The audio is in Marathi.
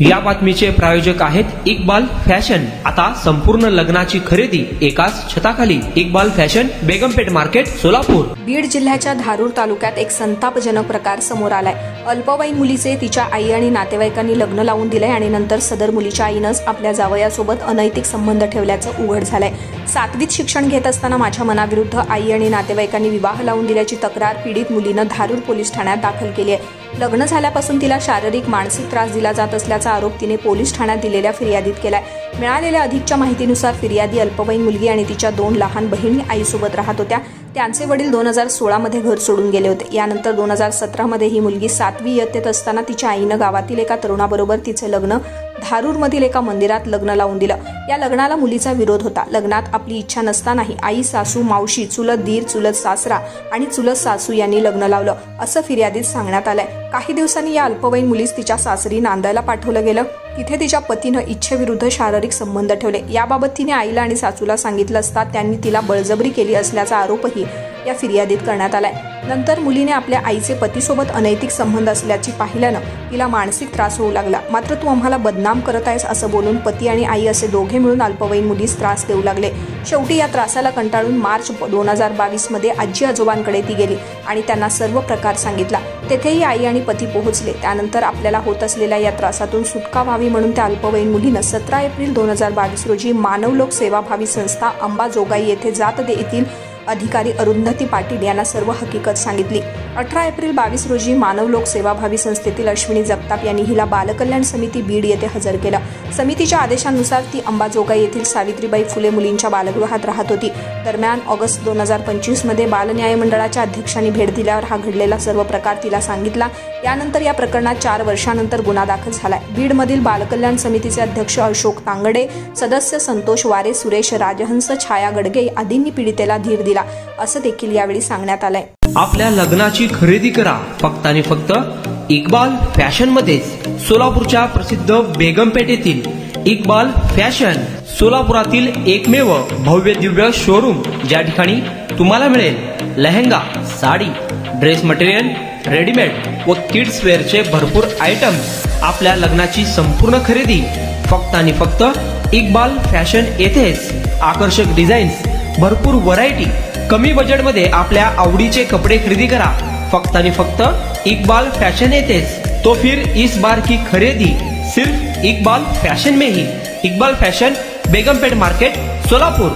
या बातमीचे प्रायोजक आहेत इक्बाल फॅशन। आता संपूर्ण लग्नाची खरेदी एकाच छताखाली। Iqbal fashion, Begumpeth market, Solapur. बीड जिल्ह्याच्या धारूर तालुक्यात एक संतापजनक प्रकार समोर आलाय। अल्पवयीन मुलीचे तिच्या आई आणि नातेवाईकांनी लग्न लावून दिले आणि नंतर सदर मुलीच्या आईनंच आपल्या जावयासोबत अनैतिक संबंध ठेवल्याचं उघड झालंय। 7वीत शिक्षण घेत असताना माझ्या मनाविरुद्ध आई आणि नातेवाईकांनी विवाह लावून दिल्याची तक्रार पीडित मुलीनं धारूर पोलीस ठाण्यात दाखल केली आहे। लग्न झाल्यापासून तिला शारीरिक मानसिक त्रास दिला जात असल्याचा आरोप तिने पोलीस ठाण्यात दिलेल्या फिर्यादीत केलाय। मिळालेल्या अधिकच्या माहितीनुसार फिर्यादी अल्पवयीन मुलगी आणि तिच्या 2 लहान बहिणी आईसोबत राहत होत्या। त्यांचे वडील 2016 मध्ये घर सोडून गेले होते। यानंतर 2017 मध्ये ही मुलगी 7वी इयत्तेत असताना तिच्या आईनं गावातील एका तरुणाबरोबर तिचे लग्न धारूरमधील एका मंदिरात लग्न लावून दिलं। या लग्नाला मुलीचा विरोध होता। लग्नात आपली इच्छा नसतानाही आई, सासू, मावशी, चुलत दीर, चुलत सासरा आणि चुलत सासू यांनी लग्न लावलं असं फिर्यादीत सांगण्यात आलंय। काही दिवसांनी या अल्पवयीन मुलीस तिच्या सासरी नांदायला पाठवलं गेलं। तिथे तिच्या पतीनं इच्छेविरुद्ध शारीरिक संबंध ठेवले। याबाबत तिने आईला आणि सासूला सांगितलं असता त्यांनी तिला बळजबरी केली असल्याचा आरोपही या फिर्यादीत करण्यात आलाय। नंतर मुलीने आपल्या आईचे पतीसोबत अनैतिक संबंध असल्याची पाहिल्यानं तिला मानसिक त्रास होऊ लागला। मात्र तू आम्हाला बदनाम करत आहेस असं बोलून पती आणि आई असे दोघे मिळून अल्पवयीन मुलीस त्रास देऊ लागले। शेवटी या त्रासाला कंटाळून मार्च 2022 मध्ये आजी आजोबांकडे ती गेली आणि त्यांना सर्व प्रकार सांगितला। तेथेही आई आणि पती पोहोचले। त्यानंतर आपल्याला होत असलेल्या या त्रासातून सुटका व्हावी म्हणून त्या अल्पवयीन मुलीनं 17 एप्रिल 2022 रोजी मानवलोक सेवाभावी संस्था अंबाजोगाई येथे जात येथील अधिकारी अरुंधती पाटील यांना सर्व हकीकत सांगितली। 18 एप्रिल 2022 रोजी मानवलोक सेवाभावी संस्थेतील अश्विनी जगताप यांनी हिला बालकल्याण समिती बीड येथे हजर केलं। समितीच्या आदेशानुसार ती अंबाजोगाई येथील सावित्रीबाई फुले मुलींच्या बालगृहात राहत होती। दरम्यान ऑगस्ट 2025 मध्ये बालन्याय मंडळाच्या अध्यक्षांनी भेट दिल्यावर हा घडलेला सर्व प्रकार तिला सांगितला। यानंतर या प्रकरणात 4 वर्षांनंतर गुन्हा दाखल झालाय। बीडमधील बालकल्याण समितीचे अध्यक्ष अशोक तांगडे, सदस्य संतोष वारे, सुरेश राजहंस, छाया गडगे आदींनी पीडितेला धीर दिला असं देखील यावेळी सांगण्यात आलंय। आपल्या लग्नाची खरेदी करा फक्त आणि फक्त इक्बाल फॅशन मध्ये। सोलापूरच्या प्रसिद्ध बेगमपेठ येथील इक्बाल फॅशन सोलापुरातील एकमेव भव्य दिव्य शोरूम, ज्या ठिकाणी तुम्हाला मिळेल lehenga, sari, dress material, readymade व किड्स वेअरचे भरपूर आयटम्स। आपल्या लग्नाची संपूर्ण खरेदी फक्त आणि फक्त इक्बाल फॅशन येथेच। आकर्षक डिझाईन्स, भरपूर व्हरायटी, कमी बजेटमध्ये आपल्या आवडीचे कपडे खरेदी करा फक्त आणि फक्त इक्बाल फॅशन येथेच। तो फिर इस बार की खरेदी सिर्फ इक्बाल फैशन में ही। Iqbal fashion, Begumpeth market, Solapur.